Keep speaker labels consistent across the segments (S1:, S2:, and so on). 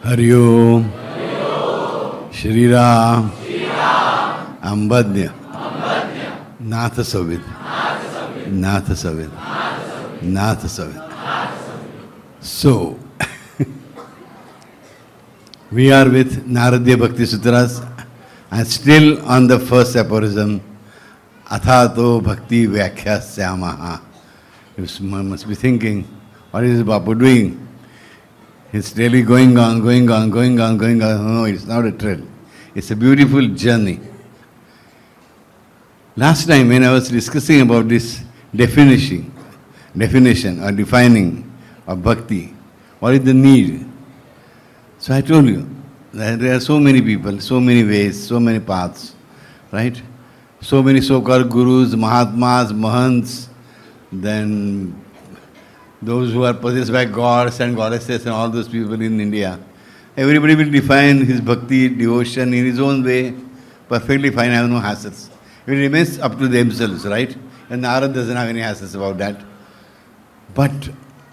S1: Hari Om, Shri Ram, Ambadnya, Natha Savid, Natha Savid, Natha Savid. So, we are with Naradiya Bhaktisutras and still on the first aphorism, Athato Bhakti Vyakhyasamaha. You must be thinking, what is Bapu doing? It's really going on. No, it's not a trail. It's a beautiful journey. Last time when I was discussing about this definition or defining of bhakti, what is the need? So I told you that there are so many people, so many ways, so many paths, right? So many so-called gurus, mahatmas, mahants, then those who are possessed by gods and goddesses and all those people in India. Everybody will define his bhakti, devotion in his own way, perfectly fine, I have no hassles. It remains up to themselves, right? And Narada doesn't have any hassles about that. But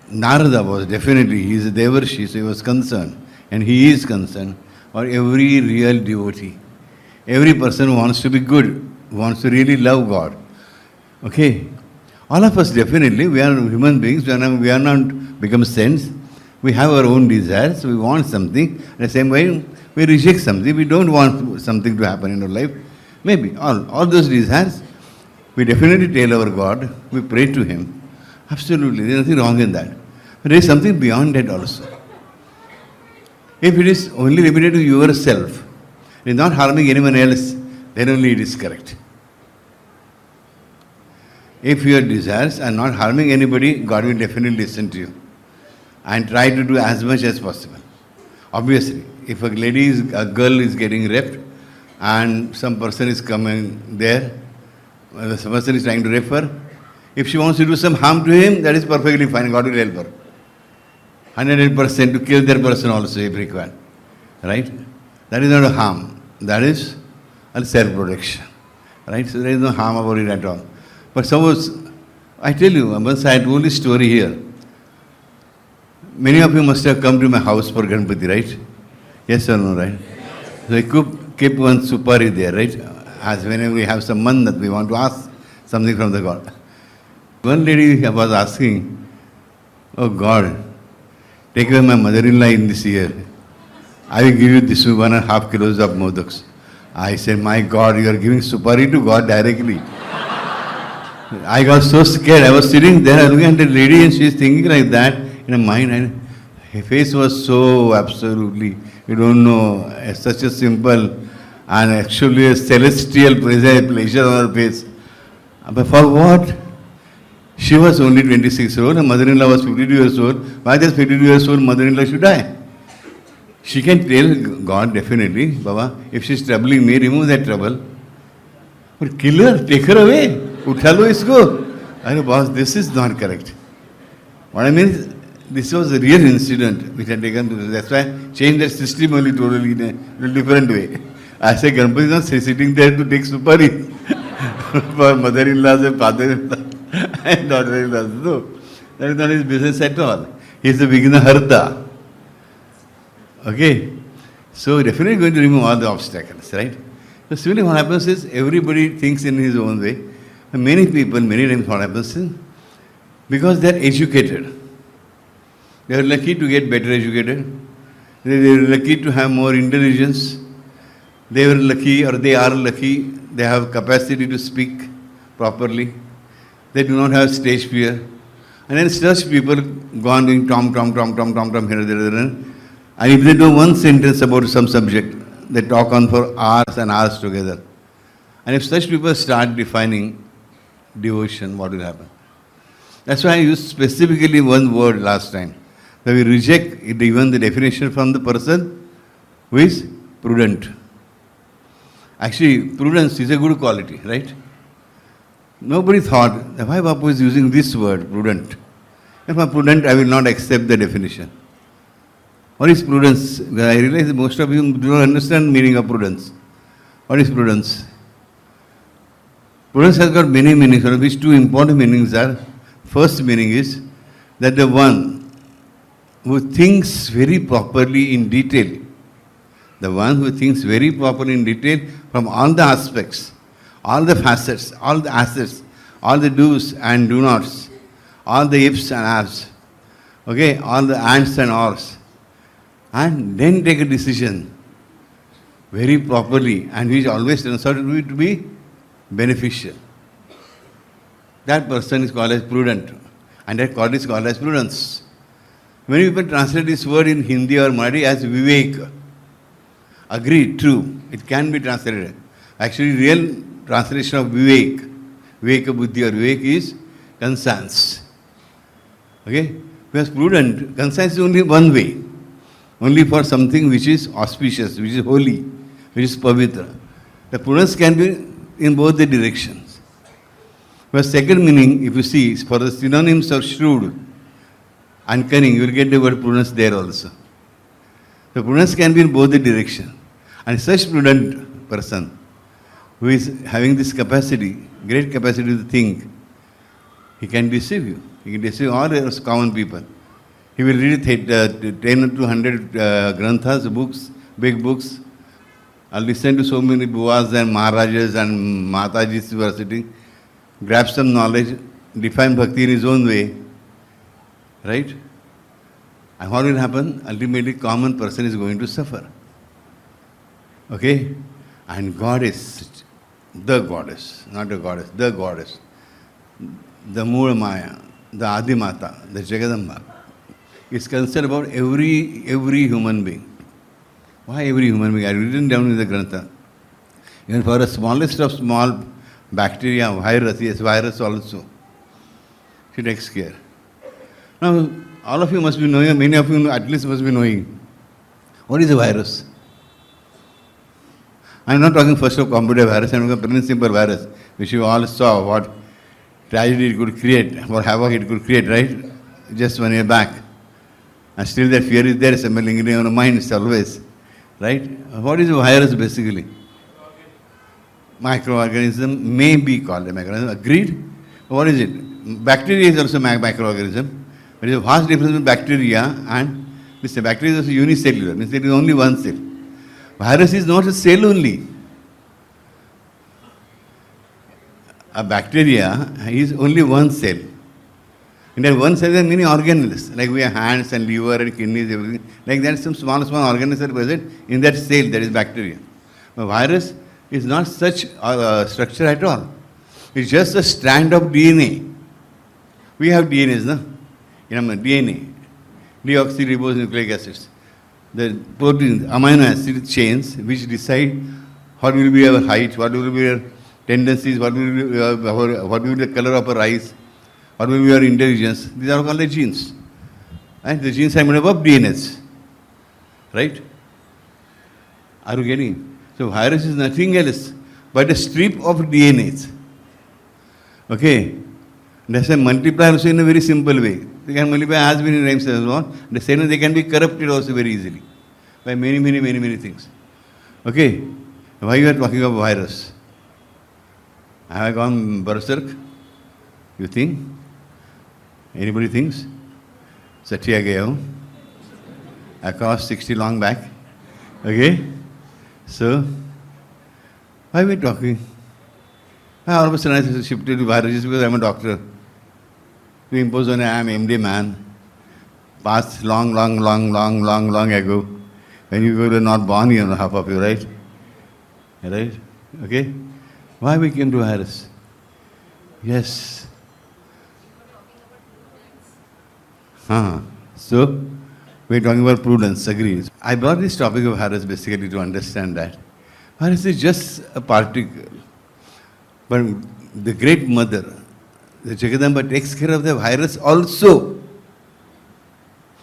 S1: Narada was definitely, he is a Devarshi, so he was concerned, and he is concerned for every real devotee. Every person who wants to be good, who wants to really love God. Okay? All of us definitely, we are human beings, we are not become saints. We have our own desires, we want something. At the same way, we reject something. We don't want something to happen in our life. Maybe all those desires, we definitely tell our God, we pray to Him. Absolutely, there is nothing wrong in that. But there is something beyond that also. If it is only limited to yourself, it is not harming anyone else, then only it is correct. If your desires are not harming anybody, God will definitely listen to you and try to do as much as possible. Obviously, if a girl is getting raped and some person is coming there, some person is trying to rape her, if she wants to do some harm to him, that is perfectly fine, God will help her. 100% to kill that person also if required. Right? That is not a harm. That is a self-protection. Right? So there is no harm about it at all. But suppose, I tell you, once I told this story here. Many of you must have come to my house for Ganpati, right? Yes or no, right? So I keep one supari there, right? As whenever we have some mannat, we want to ask something from the God. One lady was asking, oh God, take away my mother-in-law in this year. I will give you this 1.5 kilos of modaks. I said, my God, you are giving supari to God directly. I got so scared. I was sitting there looking at the lady and she is thinking like that in her mind. And her face was so absolutely, you don't know, such a simple and actually a celestial pleasure on her face. But for what? She was only 26 years old, her mother-in-law was 52 years old. Why does 52 years old mother-in-law should die? She can tell God definitely, Baba, if she is troubling me, remove that trouble. But kill her, take her away. Utha lo isko. I know, boss, this is not correct. What I mean is, this was a real incident which had taken place. That's why I changed that system only totally in a different way. I say Ganpati is not sitting there to take supari for mother-in-laws and father-in-law and daughter-in-laws. No, that is not his business at all. He is a Vignaharta. Okay? So definitely going to remove all the obstacles, right? So similarly what happens is everybody thinks in his own way. And many people, many times what happens is, because they are educated, they are lucky to get better educated, they are lucky to have more intelligence, they are lucky they have capacity to speak properly, they do not have stage fear. And then such people go on doing tom here, there, and if they do one sentence about some subject, they talk on for hours and hours together. And if such people start defining devotion, what will happen? That's why I used specifically one word last time. That we reject even the definition from the person who is prudent. Actually, prudence is a good quality, right? Nobody thought, that why Bapu is using this word, prudent? If I'm prudent, I will not accept the definition. What is prudence? I realize that most of you do not understand the meaning of prudence. What is prudence? Prudence has got many meanings, of which two important meanings are. First meaning is that the one who thinks very properly in detail. The one who thinks very properly in detail from all the aspects, all the facets, all the assets, all the do's and do nots, all the ifs and abs, okay, all the ands and ors, and then take a decision very properly, and which always turns out to be beneficial. That person is called as prudent, and that quality is called as prudence. Many people translate this word in Hindi or Marathi as vivek. Agreed, true. It can be translated. Actually, real translation of vivek, viveka buddhi or vivek is conscience. Okay? Because prudent, conscience is only one way. Only for something which is auspicious, which is holy, which is pavitra. The prudence can be in both the directions. But second meaning, if you see, for the synonyms of shrewd and cunning, you will get the word prudence there also. The prudence can be in both the directions. And such prudent person who is having this capacity, great capacity to think, he can deceive you. He can deceive all those common people. He will read 10 to 100 granthas, books, big books. I'll listen to so many buas and maharajas and matajis who are sitting, grab some knowledge, define bhakti in his own way, right? And what will happen? Ultimately, common person is going to suffer. Okay? And goddess, the goddess, not a goddess, the goddess, the Moola Maya, the Adimata, the Jagadamba, is concerned about every human being. Why every human being? I written down in the Grantha. Even for the smallest of small bacteria, virus, yes, virus also, she takes care. Now, all of you must be knowing, many of you at least must be knowing, what is a virus? I am not talking first of computer virus, I am talking of simple virus, which you all saw what tragedy it could create, what havoc it could create, right? Just 1 year back. And still that fear is there, somewhere lingering on the minds always, right? What is a virus basically? Microorganism may be called a microorganism. Agreed? What is it? Bacteria is also a microorganism. There is a vast difference between bacteria and this. Bacteria is also unicellular, means there is only one cell. Virus is not a cell only. A bacteria is only one cell. In that one cell there are many organelles, like we have hands and liver and kidneys, everything. Like that, some small organelles are present in that cell, that is bacteria. But virus is not such structure at all. It's just a strand of DNA. We have DNAs, no? DNA, deoxyribonucleic acids. The proteins, amino acid chains, which decide what will be our height, what will be our tendencies, what will be the color of our eyes, what will be our intelligence. These are called the genes. And the genes are made up of DNAs. Right? Are you getting? So virus is nothing else but a strip of DNAs. Okay? That's why multiply also in a very simple way. They can multiply as many times as well. The same way they can be corrupted also very easily by many things. Okay? Why you are talking of virus? Have I gone berserk? You think? Anybody thinks? Satya Gayo. I crossed 60 long back. Okay? So, why are we talking? All of a sudden I shifted to virus because I am a doctor. To impose on I am MD man. Past long ago. When you were not born, you know, half of you, right? Right? Okay? Why we came to virus? Yes. So, we're talking about prudence, agrees. I brought this topic of virus basically to understand that. Virus is just a particle. But the great mother, the Jagadamba, takes care of the virus also.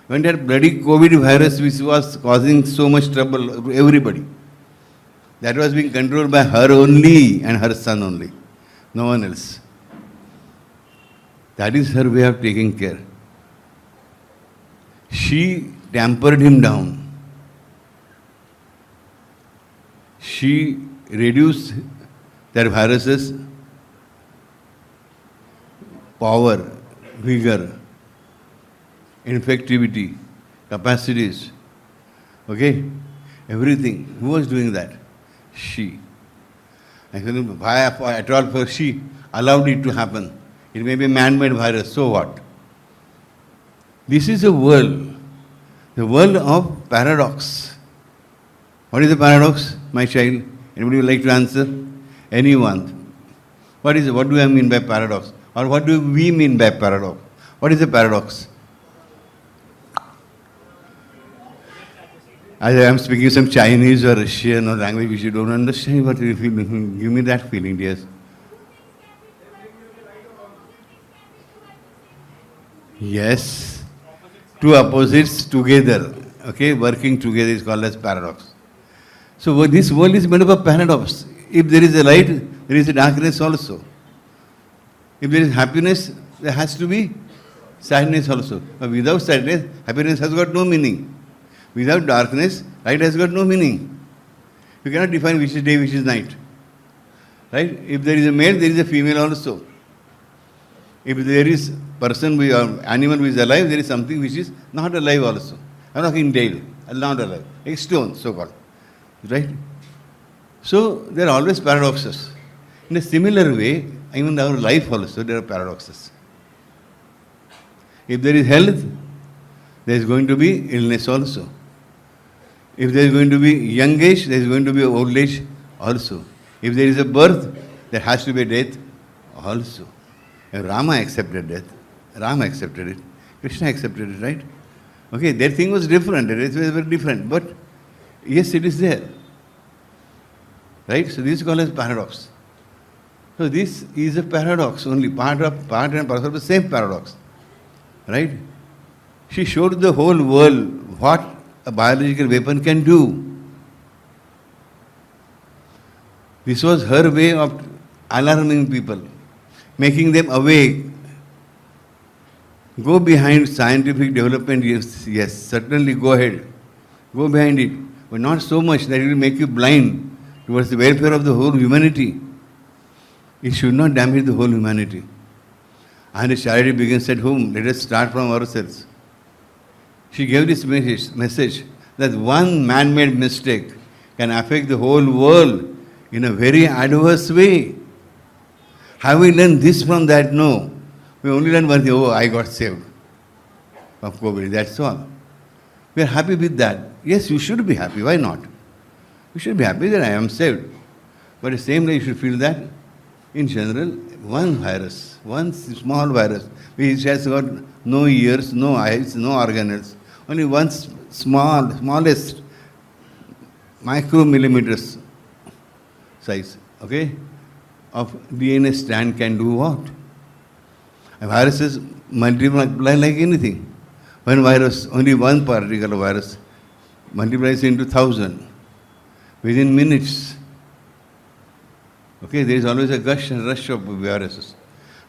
S1: When that bloody COVID virus which was causing so much trouble to everybody, that was being controlled by her only and her son only, no one else. That is her way of taking care. She tampered him down. She reduced their viruses' power, vigor, infectivity, capacities. Okay? Everything. Who was doing that? She. I said, why at all for she allowed it to happen? It may be a man-made virus, so what? This is a world of paradox. What is the paradox, my child? Anybody would like to answer? Anyone? What is it? What do I mean by paradox? Or what do we mean by paradox? What is a paradox? As I am speaking some Chinese or Russian or language which you don't understand, what you feel, give me that feeling, dear. Yes. Two opposites together, okay, working together is called as paradox. So this world is made up of paradox. If there is a light, there is a darkness also. If there is happiness, there has to be sadness also. But without sadness, happiness has got no meaning. Without darkness, light has got no meaning. You cannot define which is day, which is night. Right? If there is a male, there is a female also. If there is person or animal which is alive, there is something which is not alive also. I am talking dead, not alive. A stone, so called. Right? So there are always paradoxes. In a similar way, even in our life also, there are paradoxes. If there is health, there is going to be illness also. If there is going to be young age, there is going to be old age also. If there is a birth, there has to be a death also. And Rama accepted death. Rama accepted it. Krishna accepted it, right? Okay, their thing was different. It was very different. But yes, it is there. Right? So this is called as paradox. So this is a paradox only, part and parcel of the same paradox. Right? She showed the whole world what a biological weapon can do. This was her way of alarming people, making them awake. Go behind scientific development, yes, certainly go ahead. Go behind it. But not so much that it will make you blind towards the welfare of the whole humanity. It should not damage the whole humanity. And the charity begins at home. Let us start from ourselves. She gave this message that one man-made mistake can affect the whole world in a very adverse way. Have we learned this from that? No. We only learned one thing, oh, I got saved of COVID, that's all. We are happy with that. Yes, you should be happy, why not? You should be happy that I am saved. But at the same time, you should feel that, in general, one virus, one small virus, which has got no ears, no eyes, no organelles, only one smallest micromillimeters size, okay, of DNA strand can do what? A virus is multiply like anything. One virus, only one particle of virus, multiplies into 1,000 within minutes. Okay, there is always a gush and rush of viruses.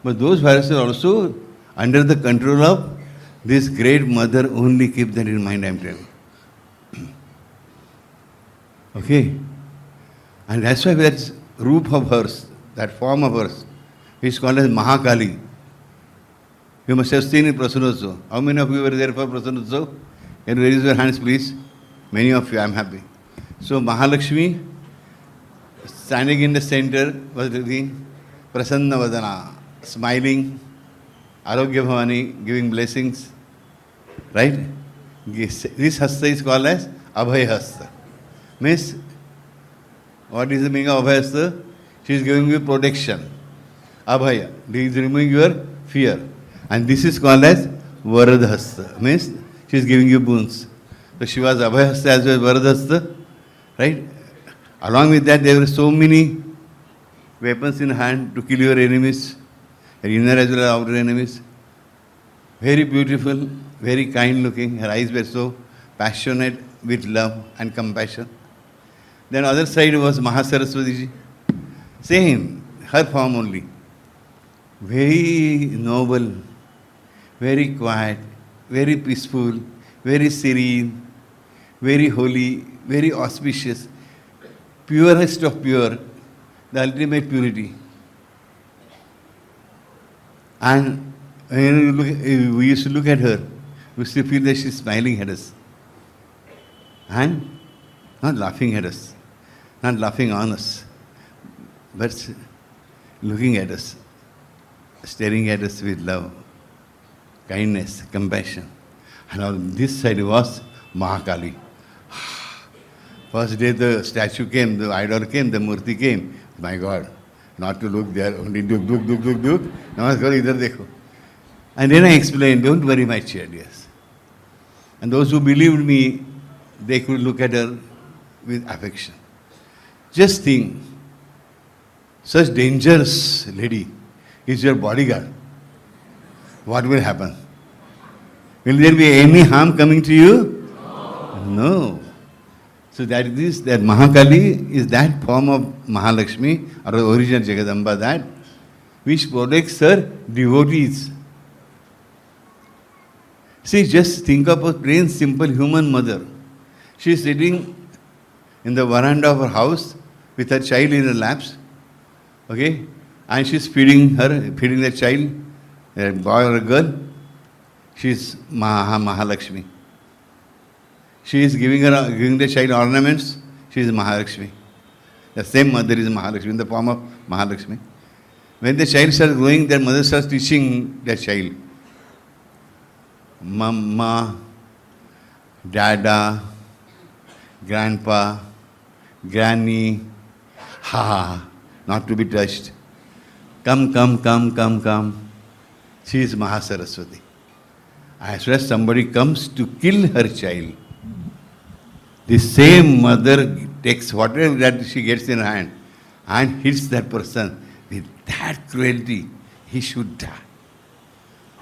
S1: But those viruses are also under the control of this great mother. Only keep that in mind, I am telling you. Okay? And that's why that roop of hers, that form of hers, is called as Mahakali. You must have seen it Prasanotsav. How many of you were there for Prasanotsav? Can you raise your hands, please? Many of you, I am happy. So Mahalakshmi, standing in the center, was the Prasanna Vadana, smiling, Arogya Bhavani, giving blessings. Right? This hasta is called as Abhay Hasta. Means, what is the meaning of Abhay Hasta? She is giving you protection. Abhaya. She is removing your fear. And this is called as Varadhasta. Means she is giving you boons. So she was Abhayasta as well as Varadhasta. Right? Along with that, there were so many weapons in hand to kill your enemies, your inner as well as outer enemies. Very beautiful, very kind looking. Her eyes were so passionate with love and compassion. Then other side was Mahasaraswati ji. Same, her form only. Very noble, very quiet, very peaceful, very serene, very holy, very auspicious, purest of pure, the ultimate purity. And when we used to look at her, We still feel that she's smiling at us. And not laughing at us, not laughing on us, but looking at us, staring at us with love, kindness, compassion. And on this side was Mahakali. First day the statue came, the idol came, the murti came. My God, not to look there, only look. Namaskar, idhar dekho. And then I explained, don't worry my child, yes. And those who believed me, they could look at her with affection. Just think, such dangerous lady is your bodyguard. What will happen? Will there be any harm coming to you? No. So that Mahakali is that form of Mahalakshmi or the original Jagadamba that which protects her devotees. See, just think of a plain simple human mother. She is sitting in the veranda of her house with her child in her laps, okay, and she is feeding the child, a boy or a girl. She is Mahalakshmi. She is giving the child ornaments. She is Mahalakshmi. The same mother is Mahalakshmi in the form of Mahalakshmi. When the child starts growing, their mother starts teaching their child. Mama, Dada, Grandpa, Granny, not to be touched. Come. She is Mahasaraswati. As soon as somebody comes to kill her child, the same mother takes whatever that she gets in her hand and hits that person with that cruelty, he should die.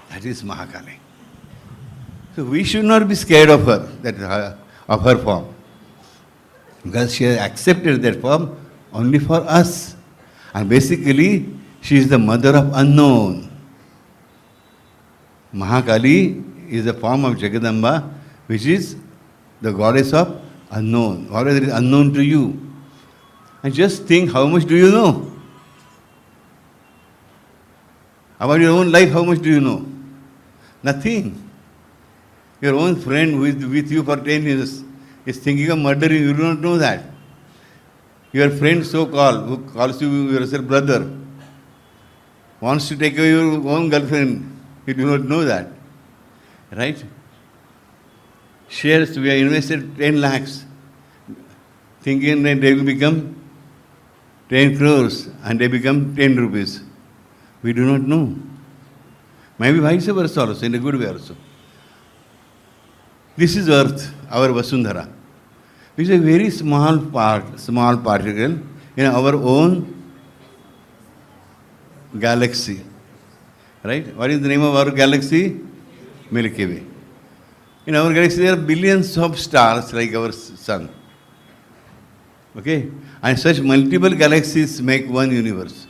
S1: That is Mahakali. So we should not be scared of her, of her form. Because she has accepted that form only for us. And basically, she is the mother of unknown. Mahakali is a form of Jagadamba, which is the goddess of unknown. Whatever is unknown to you. And just think, how much do you know? About your own life, how much do you know? Nothing. Your own friend who is with you for 10 years is thinking of murdering you, do not know that. Your friend so-called, who calls you yourself brother, wants to take away your own girlfriend, you do not know that. Right? Shares, we have invested 10 lakhs, thinking that they will become 10 crores and they become 10 rupees. We do not know. Maybe vice versa also, in a good way also. This is Earth, our Vasundhara, which is a very small particle in our own galaxy. Right? What is the name of our galaxy? Milky Way. In our galaxy there are billions of stars like our sun. Okay? And such multiple galaxies make one universe.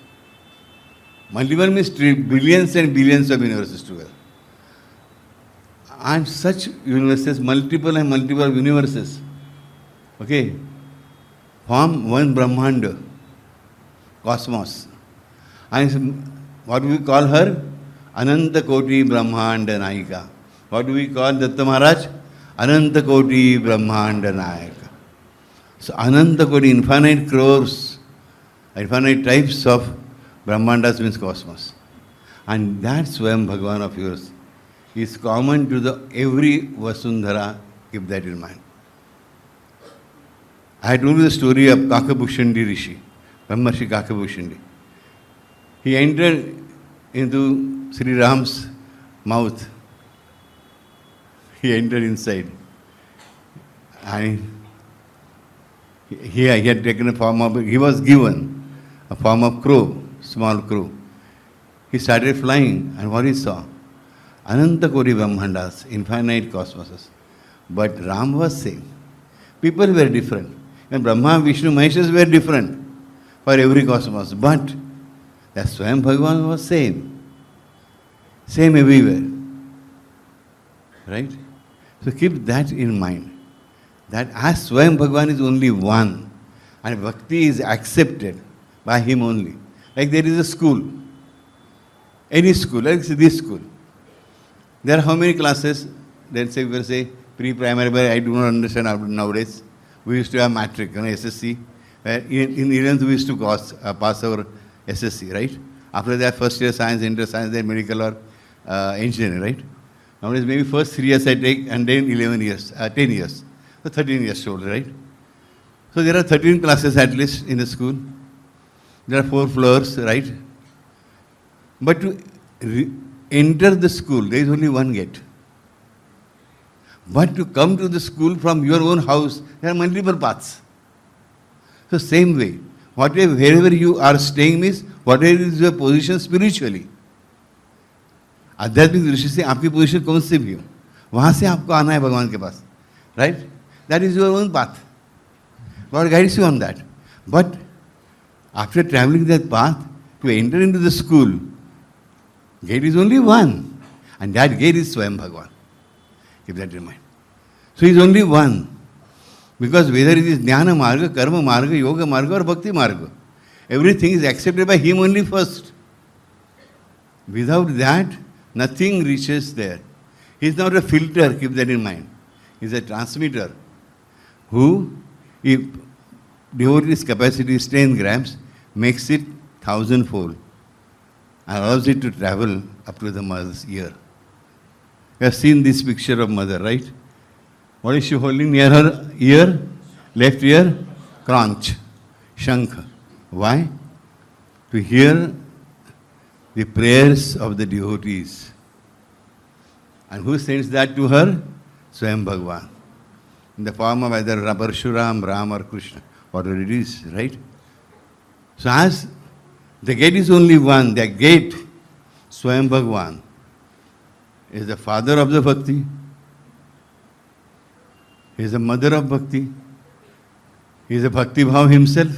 S1: Multiple means billions and billions of universes together. And such universes, multiple universes, okay, form one Brahmanda, cosmos. And what do we call her? Ananta Koti Brahmanda Nayika. What do we call Datta Maharaj? Ananta Koti Brahmanda Nayika. So Ananta Koti, infinite crores, infinite types of Brahmandas means cosmos. And that Swayam Bhagavan of yours is common to the every Vasundhara, keep that in mind. I told you the story of Kakabhushandi Rishi, Brahmarshi Kakabhushandi. He entered into Sri Ram's mouth. He entered inside. And he had taken a form of, he was given a form of crow, small crow. He started flying, and what he saw? Ananta Koti Brahmandas, infinite cosmoses. But Ram was same. People were different. And Brahma, Vishnu, Maheshas were different for every cosmos. But the Swayam Bhagavan was same. Same everywhere. Right? So keep that in mind. That as Swayam Bhagavan is only one, and Bhakti is accepted by him only. Like there is a school. Any school, like this school. There are how many classes? let's say we say pre-primary, but I do not understand nowadays. We used to have matric, SSC. In 11th we used to pass our SSC, right? After that, first year science, inter science, then medical or engineering, right? Nowadays maybe first 3 years I take and then 11 years, 10 years. So 13 years old, right? So there are 13 classes at least in the school. There are 4 floors, right? But to enter the school, there is only one gate. But to come to the school from your own house, there are multiple paths. So same way, wherever you are staying means, whatever is your position spiritually. आध्यात्मिक दृष्टि से आपकी position कौन सी भी हो, वहाँ से आपको आना है भगवान के पास, right? That is your own path. God guides you on that. But after traveling that path, to enter into the school, gate is only one. And that gate is Swayam Bhagavan. Keep that in mind. So he is only one. Because whether it is Jnana Marga, Karma Marga, Yoga Marga or Bhakti Marga, everything is accepted by him only first. Without that, nothing reaches there. He is not a filter, keep that in mind. He is a transmitter who, if devotee's capacity is 10 grams, makes it 1,000-fold and allows it to travel up to the mother's ear. You have seen this picture of mother, right? What is she holding near her ear? Left ear? Conch, Shankha. Why? To hear the prayers of the devotees. And who sends that to her? Swayam Bhagavan. In the form of either Parshuram, Ram or Krishna, whatever it is, right? So as the gate is only one, the gate, Swayam Bhagavan, is the father of the bhakti. He is the mother of bhakti. He is the bhakti bhav himself.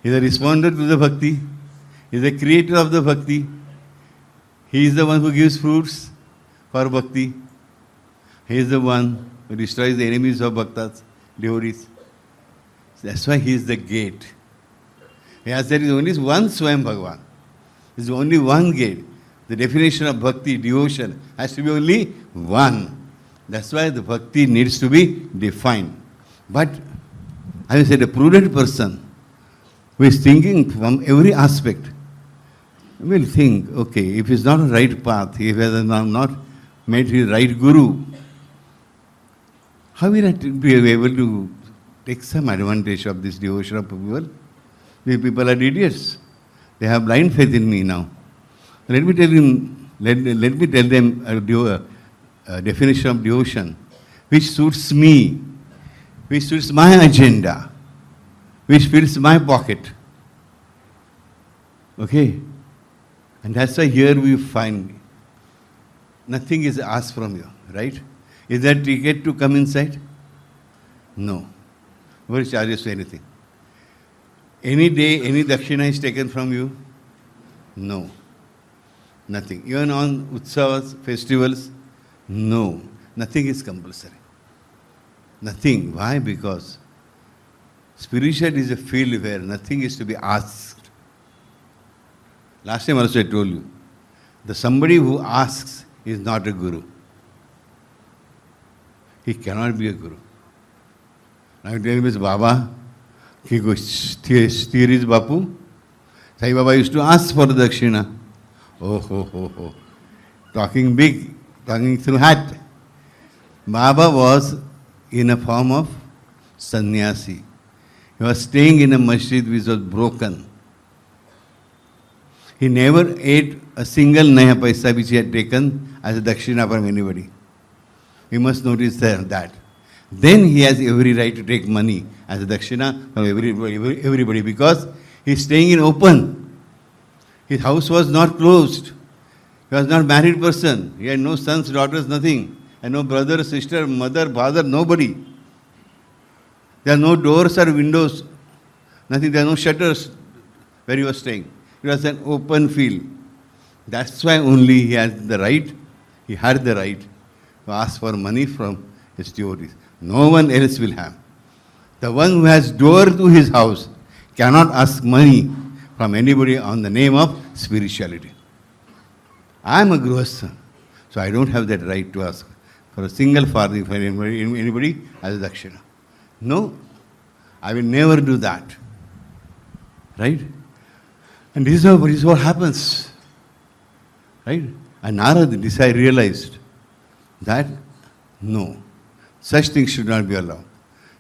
S1: He is the responder to the bhakti. He is the creator of the bhakti. He is the one who gives fruits for bhakti. He is the one who destroys the enemies of bhaktas, devotees. That's why he is the gate. Yes, there is only one Swayam Bhagavan. There is only one gate. The definition of bhakti, devotion, has to be only one. That's why the bhakti needs to be defined. But, as I said, a prudent person who is thinking from every aspect will think, okay, if it's not a right path, if he has not made his right guru, how will I be able to take some advantage of this devotion of people? These people are idiots. They have blind faith in me now. Let me tell them a definition of devotion which suits me, which suits my agenda, which fills my pocket. Okay? And that's why here we find nothing is asked from you, right? Is there a ticket to come inside? No. Nobody charges you anything. Any day, any dakshina is taken from you? No. Nothing. Even on utsavas, festivals? No. Nothing is compulsory. Nothing. Why? Because spiritual is a field where nothing is to be asked. Last time also I told you, the somebody who asks is not a guru. He cannot be a guru. Now you tell me, Baba, he goes, steer is Bapu. Sai Baba used to ask for the dakshina. Oh. Talking big, talking through hat. Baba was in a form of sannyasi. He was staying in a masjid which was broken. He never ate a single naya paisa which he had taken as a dakshina from anybody. We must notice that. Then he has every right to take money as a dakshina from everybody because he is staying in open. His house was not closed. He was not a married person. He had no sons, daughters, nothing. And no brother, sister, mother, father, nobody. There are no doors or windows. Nothing. There are no shutters where he was staying. It was an open field. That's why only he had the right to ask for money from his devotees. No one else will have. The one who has door to his house cannot ask money from anybody on the name of spirituality. I am a grihastha, so I don't have that right to ask. for a single farthing for anybody as a dakshina. No, I will never do that. Right? And this is what happens. Right? And Narada, this I realized that no, such things should not be allowed.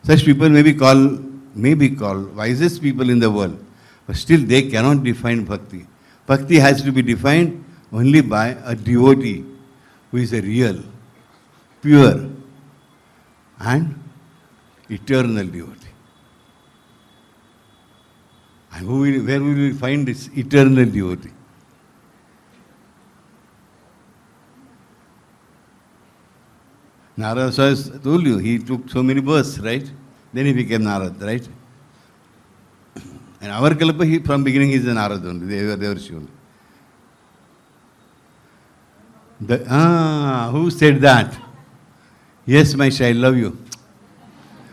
S1: Such people may be called wisest people in the world, but still they cannot define bhakti. Bhakti has to be defined only by a devotee who is a real, pure, and eternal devotee. And where will we find this eternal devotee? Narada has told you, he took so many births, right? Then he became Narada, right? And our Kalpa, from beginning, he is a Narada only. They were sure. Who said that? Yes, my child, love you.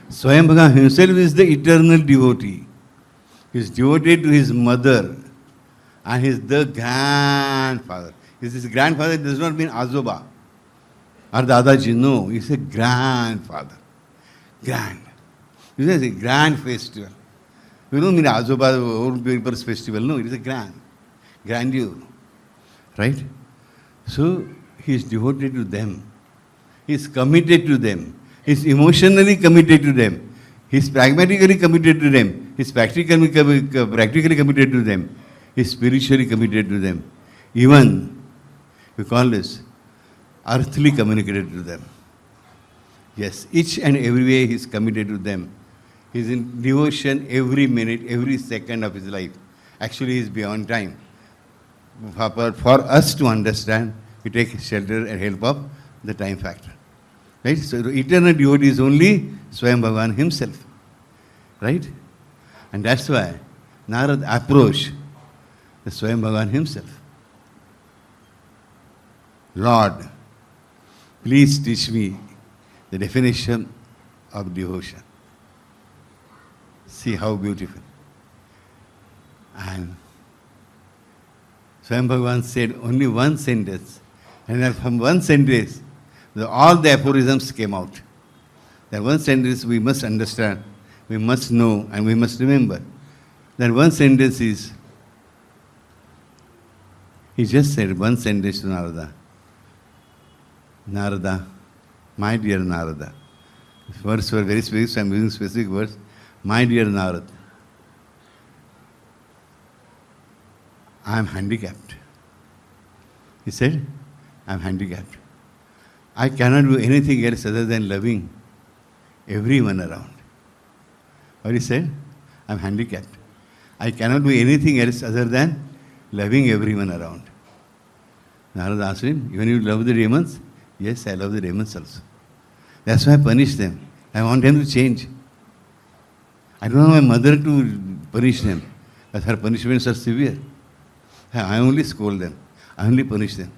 S1: Swayam Bhagavan himself is the eternal devotee. He is devoted to his mother and he is the grandfather. His grandfather does not mean Azoba or Dadaji, no, he is a grandfather. Grand. This is a grand festival. You don't mean Azoba, old people's festival, no, it is a grandeur. Right? So, he is devoted to them. He is committed to them. He is emotionally committed to them. He is pragmatically committed to them. He is practically committed to them. He is spiritually committed to them. Even, we call this, earthly communicated to them. Yes, each and every way he is committed to them. He is in devotion every minute, every second of his life. Actually, he is beyond time. For us to understand, we take shelter and help of the time factor. Right? So the eternal devotee is only Swayam Bhagavan himself. Right? And that's why Narada approached the Swayam Bhagavan himself. Lord, please teach me the definition of devotion. See how beautiful. And Swayam Bhagavan said only one sentence. And then from one sentence, all the aphorisms came out. That one sentence we must understand, we must know, and we must remember. That one sentence is, he just said one sentence to Narada. Narada, my dear Narada. Words were very specific, so I am using specific words. My dear Narada, I am handicapped. He said, I am handicapped. I cannot do anything else other than loving everyone around. What he said? I am handicapped. I cannot do anything else other than loving everyone around. Narada asked him, even you love the demons? Yes, I love the demons also. That's why I punish them. I want them to change. I don't want my mother to punish them, but her punishments are severe. I only scold them. I only punish them.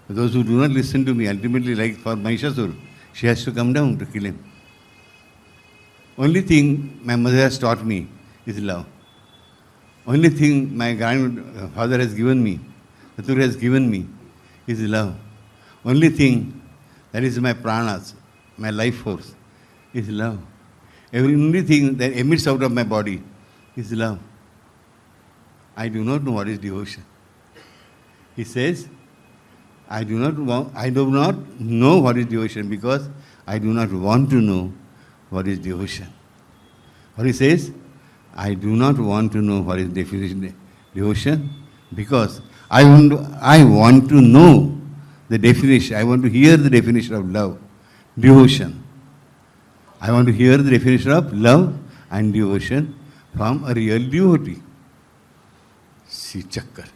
S1: But those who do not listen to me, ultimately, like for Mahishasura, she has to come down to kill him. Only thing my mother has taught me is love. Only thing my grandfather has given me, Sadguru has given me, is love. Only thing that is my pranas, my life force, is love. Only thing that emits out of my body is love. I do not know what is devotion. He says, I do not know what is devotion because I do not want to know what is devotion. What he says, I do not want to know what is devotion because I want to know the definition. I want to hear the definition of love, devotion. I want to hear the definition of love and devotion from a real devotee. See, chakkar.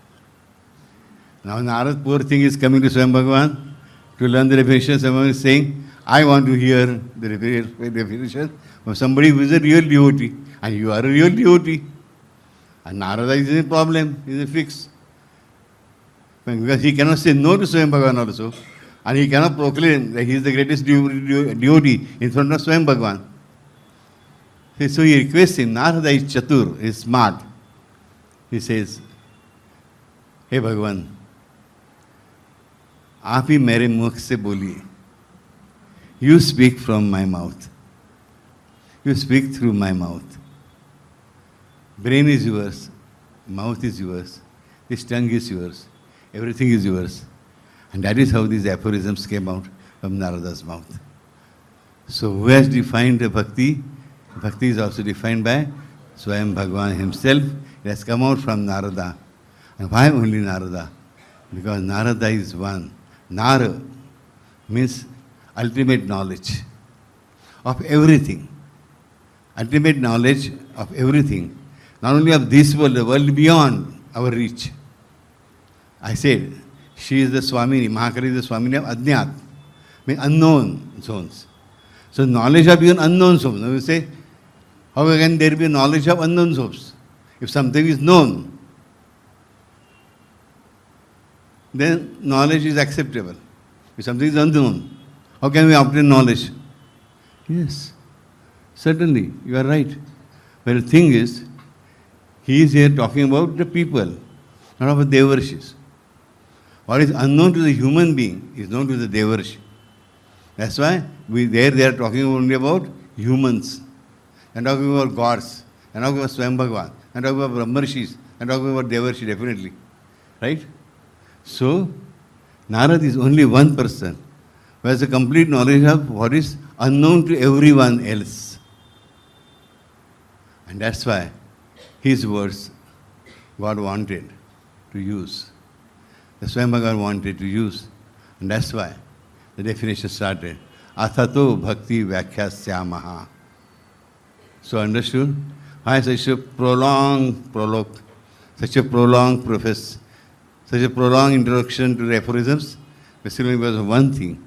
S1: Now Narada, poor thing, is coming to Swayam Bhagavan to learn the definition. Someone is saying, I want to hear the definition from somebody who is a real devotee. And you are a real devotee. And Narada is a problem, is a fix. Because he cannot say no to Swayam Bhagavan also. And he cannot proclaim that he is the greatest devotee in front of Swayam Bhagavan. So he requests him, Narada is chatur, is smart. He says, हे भगवान, आप ही मेरे मुख से बोलिए You speak from my mouth. You speak through my mouth. Brain is yours, mouth is yours, this tongue is yours, everything is yours. And that is how these aphorisms came out from Narada's mouth. So who has defined the bhakti? Bhakti is also defined by Swayam Bhagavan himself. It has come out from Narada. And why only Narada? Because Narada is one. Nara means ultimate knowledge of everything. Ultimate knowledge of everything. Not only of this world, the world beyond our reach. I said, she is the Swamini, Mahakali is the Swamini of Adnyat, means unknown zones. So knowledge of even unknown zones. Now you say, how can there be knowledge of unknown zones? If something is known, then knowledge is acceptable. If something is unknown, how can we obtain knowledge? Yes, certainly, you are right. But the thing is, he is here talking about the people, not about Devarshis. What is unknown to the human being is known to the Devarshi. That's why they are talking only about humans. They are talking about gods. They are talking about Swayam Bhagavan. They are talking about Brahmarshis. They are talking about Devarshi, definitely. Right? So, Narad is only one person who has a complete knowledge of what is unknown to everyone else. And that's why his words God wanted to use. The Swayam Bhagavan wanted to use. And that's why the definition started. Athato bhakti vyakhyasya. So understood? Why such a prolonged prologue, such a prolonged preface, such a prolonged introduction to the aphorisms? Basically because of one thing.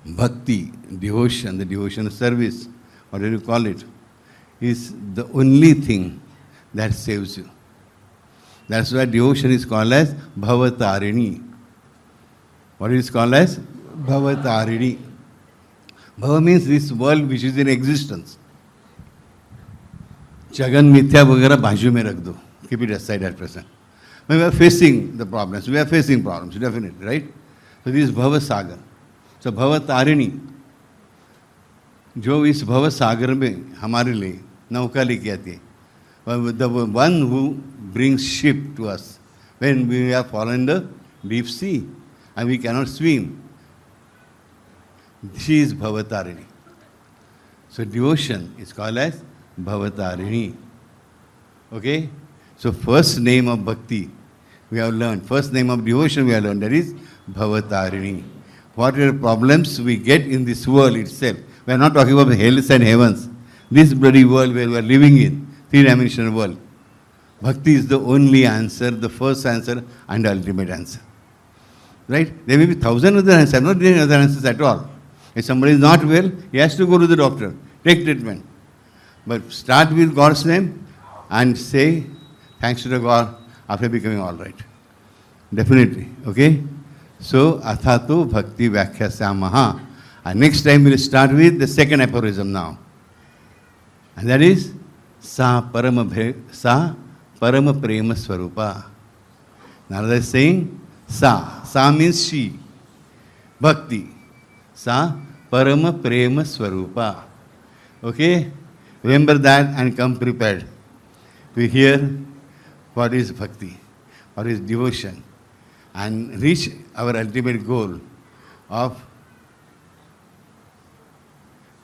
S1: Bhakti, devotion, the devotional service, whatever you call it, is the only thing that saves you. That's why devotion is called as Bhavatarini. What is called as? Bhavatarini. Bhava means this world which is in existence. Jagan Mithya Vagara Bhaju mein rakh do. Keep it aside at present. When we are facing the problems, we are facing problems, definitely, right? So this is Bhava Sagar. So Bhavatarini, जो इस भव सागर में हमारे लिए नौका लेके आती है, the one who brings ship to us when we are fallen in the deep sea and we cannot swim. She is Bhavatarini. So devotion is called as Bhavatarini. Okay? So first name of bhakti we have learned, first name of devotion we have learned, that is Bhavatarini. Whatever problems we get in this world itself, we are not talking about hells and heavens. This bloody world where we are living in, three-dimensional world. Bhakti is the only answer, the first answer and the ultimate answer. Right? There may be thousand other answers. I am not giving other answers at all. If somebody is not well, he has to go to the doctor, take treatment. But start with God's name and say, thanks to the God, after becoming all right. Definitely. Okay? So, Athato Bhakti Vyakhyasamaha. And next time we will start with the second aphorism now. And that is, Sa Parama Prema Swarupa. Narada is saying, Sa. Sa means she. Bhakti. Sa Parama Prema Swarupa. Okay? Remember that and come prepared to hear what is bhakti, what is devotion, and reach our ultimate goal of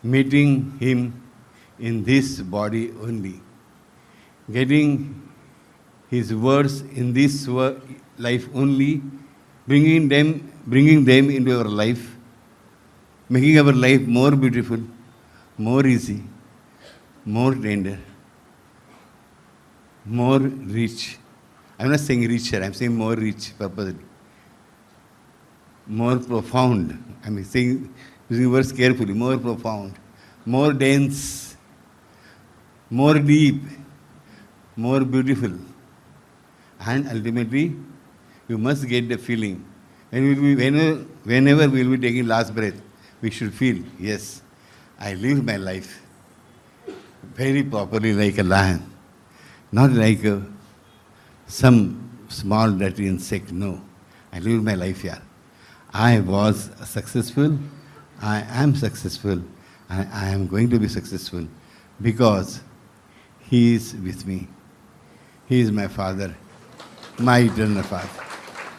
S1: meeting him in this body only, getting his words in this life only, bringing them into our life, making our life more beautiful, more easy, more tender, more rich. I'm not saying richer, I'm saying more rich purposely. More profound. I'm saying, using words carefully, more profound, more dense, more deep, more beautiful. And ultimately, you must get the feeling. Whenever we will be taking last breath, we should feel, yes, I live my life very properly like a lion, not like some small dirty insect. No, I live my life here. I was successful, I am successful. I am going to be successful because He is with me. He is my Father, my eternal Father.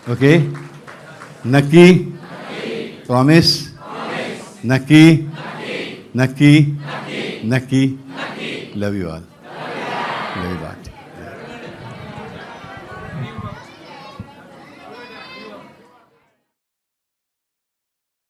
S1: Okay? Naki? Promise? Naki? Naki? Naki? Love you all. Love you all.